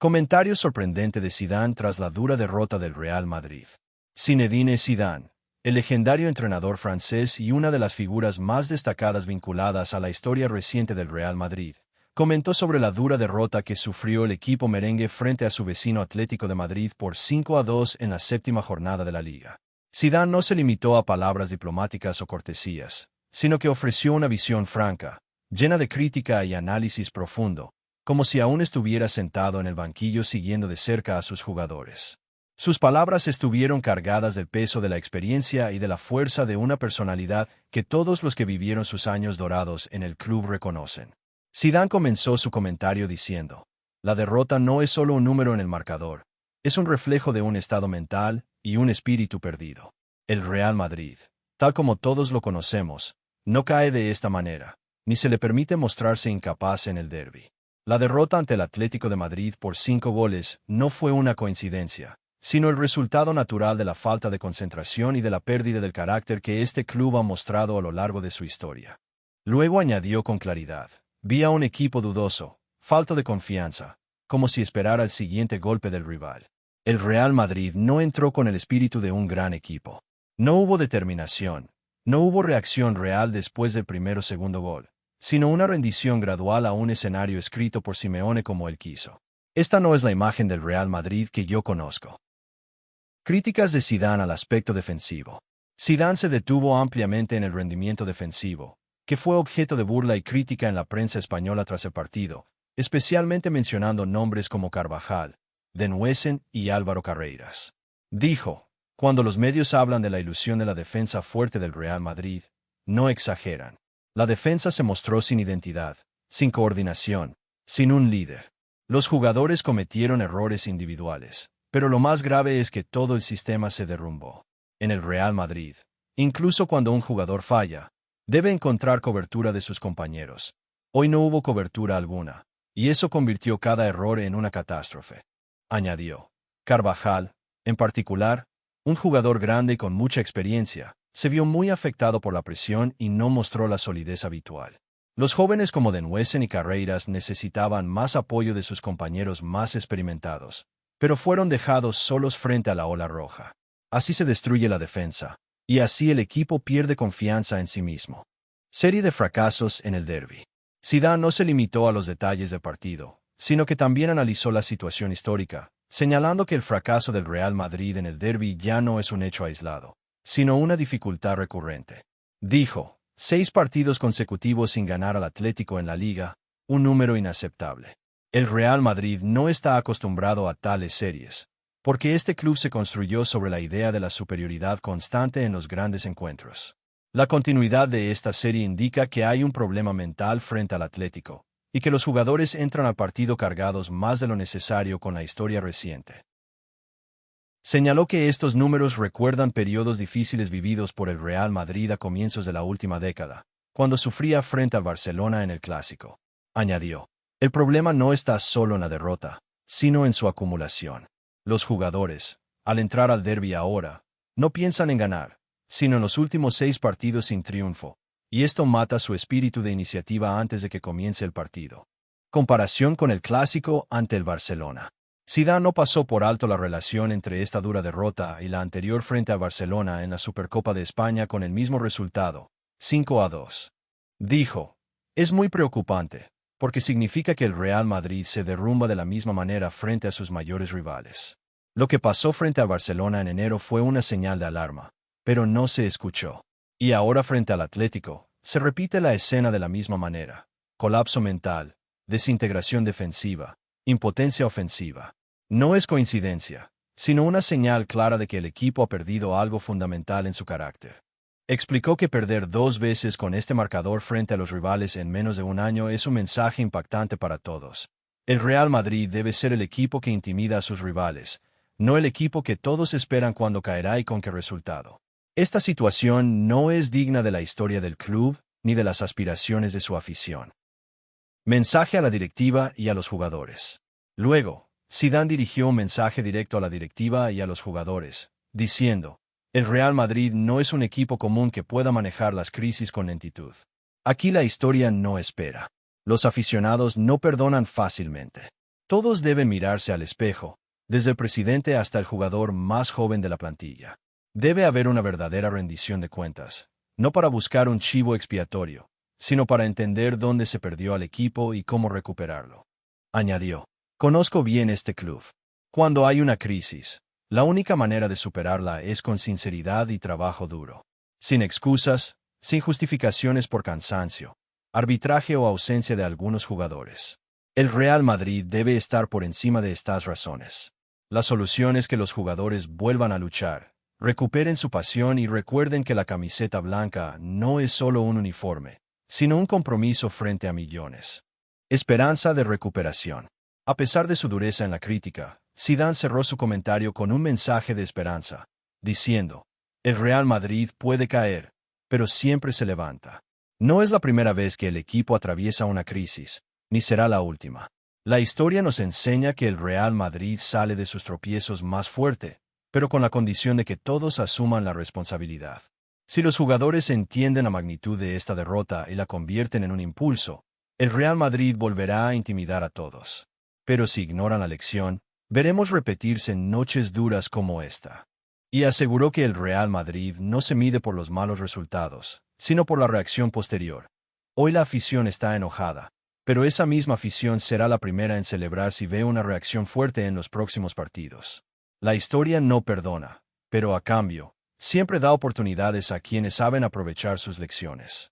Comentario sorprendente de Zidane tras la dura derrota del Real Madrid. Zinedine Zidane, el legendario entrenador francés y una de las figuras más destacadas vinculadas a la historia reciente del Real Madrid, comentó sobre la dura derrota que sufrió el equipo merengue frente a su vecino Atlético de Madrid por 5-2 en la séptima jornada de la Liga. Zidane no se limitó a palabras diplomáticas o cortesías, sino que ofreció una visión franca, llena de crítica y análisis profundo, como si aún estuviera sentado en el banquillo siguiendo de cerca a sus jugadores. Sus palabras estuvieron cargadas del peso de la experiencia y de la fuerza de una personalidad que todos los que vivieron sus años dorados en el club reconocen. Zidane comenzó su comentario diciendo: «La derrota no es solo un número en el marcador, es un reflejo de un estado mental y un espíritu perdido. El Real Madrid, tal como todos lo conocemos, no cae de esta manera, ni se le permite mostrarse incapaz en el derbi. La derrota ante el Atlético de Madrid por 5 goles no fue una coincidencia, sino el resultado natural de la falta de concentración y de la pérdida del carácter que este club ha mostrado a lo largo de su historia». Luego añadió con claridad: «Vi a un equipo dudoso, falto de confianza, como si esperara el siguiente golpe del rival. El Real Madrid no entró con el espíritu de un gran equipo. No hubo determinación, no hubo reacción real después del primero o segundo gol, sino una rendición gradual a un escenario escrito por Simeone como él quiso. Esta no es la imagen del Real Madrid que yo conozco». Críticas de Zidane al aspecto defensivo. Zidane se detuvo ampliamente en el rendimiento defensivo, que fue objeto de burla y crítica en la prensa española tras el partido, especialmente mencionando nombres como Carvajal, Den Huijsen y Álvaro Carreras. Dijo: «Cuando los medios hablan de la ilusión de la defensa fuerte del Real Madrid, no exageran. La defensa se mostró sin identidad, sin coordinación, sin un líder. Los jugadores cometieron errores individuales, pero lo más grave es que todo el sistema se derrumbó. En el Real Madrid, incluso cuando un jugador falla, debe encontrar cobertura de sus compañeros. Hoy no hubo cobertura alguna, y eso convirtió cada error en una catástrofe», añadió. Carvajal, en particular, un jugador grande y con mucha experiencia, se vio muy afectado por la presión y no mostró la solidez habitual. Los jóvenes como Den Huijsen y Carreras necesitaban más apoyo de sus compañeros más experimentados, pero fueron dejados solos frente a la ola roja. Así se destruye la defensa, y así el equipo pierde confianza en sí mismo. Serie de fracasos en el derbi. Zidane no se limitó a los detalles del partido, sino que también analizó la situación histórica, señalando que el fracaso del Real Madrid en el derbi ya no es un hecho aislado, sino una dificultad recurrente. Dijo: 6 partidos consecutivos sin ganar al Atlético en la Liga, un número inaceptable. El Real Madrid no está acostumbrado a tales series, porque este club se construyó sobre la idea de la superioridad constante en los grandes encuentros. La continuidad de esta serie indica que hay un problema mental frente al Atlético, y que los jugadores entran al partido cargados más de lo necesario con la historia reciente. Señaló que estos números recuerdan periodos difíciles vividos por el Real Madrid a comienzos de la última década, cuando sufría frente al Barcelona en el Clásico. Añadió: «El problema no está solo en la derrota, sino en su acumulación. Los jugadores, al entrar al derbi ahora, no piensan en ganar, sino en los últimos 6 partidos sin triunfo, y esto mata su espíritu de iniciativa antes de que comience el partido». Comparación con el Clásico ante el Barcelona. Zidane no pasó por alto la relación entre esta dura derrota y la anterior frente a Barcelona en la Supercopa de España con el mismo resultado, 5-2. Dijo: «Es muy preocupante, porque significa que el Real Madrid se derrumba de la misma manera frente a sus mayores rivales. Lo que pasó frente a Barcelona en enero fue una señal de alarma, pero no se escuchó. Y ahora frente al Atlético, se repite la escena de la misma manera: colapso mental, desintegración defensiva, impotencia ofensiva. No es coincidencia, sino una señal clara de que el equipo ha perdido algo fundamental en su carácter». Explicó que perder 2 veces con este marcador frente a los rivales en menos de un año es un mensaje impactante para todos. El Real Madrid debe ser el equipo que intimida a sus rivales, no el equipo que todos esperan cuando caerá y con qué resultado. Esta situación no es digna de la historia del club ni de las aspiraciones de su afición. Mensaje a la directiva y a los jugadores. Luego, Zidane dirigió un mensaje directo a la directiva y a los jugadores, diciendo: «El Real Madrid no es un equipo común que pueda manejar las crisis con lentitud. Aquí la historia no espera. Los aficionados no perdonan fácilmente. Todos deben mirarse al espejo, desde el presidente hasta el jugador más joven de la plantilla. Debe haber una verdadera rendición de cuentas, no para buscar un chivo expiatorio, sino para entender dónde se perdió al equipo y cómo recuperarlo. Añadió, conozco bien este club. Cuando hay una crisis, la única manera de superarla es con sinceridad y trabajo duro. Sin excusas, sin justificaciones por cansancio, arbitraje o ausencia de algunos jugadores. El Real Madrid debe estar por encima de estas razones. La solución es que los jugadores vuelvan a luchar, recuperen su pasión y recuerden que la camiseta blanca no es solo un uniforme, sino un compromiso frente a millones. Esperanza de recuperación. A pesar de su dureza en la crítica, Zidane cerró su comentario con un mensaje de esperanza, diciendo, el Real Madrid puede caer, pero siempre se levanta. No es la primera vez que el equipo atraviesa una crisis, ni será la última. La historia nos enseña que el Real Madrid sale de sus tropiezos más fuerte, pero con la condición de que todos asuman la responsabilidad. Si los jugadores entienden la magnitud de esta derrota y la convierten en un impulso, el Real Madrid volverá a intimidar a todos. Pero si ignoran la lección, veremos repetirse noches duras como esta. Y aseguró que el Real Madrid no se mide por los malos resultados, sino por la reacción posterior. Hoy la afición está enojada, pero esa misma afición será la primera en celebrar si ve una reacción fuerte en los próximos partidos. La historia no perdona, pero a cambio, siempre da oportunidades a quienes saben aprovechar sus lecciones.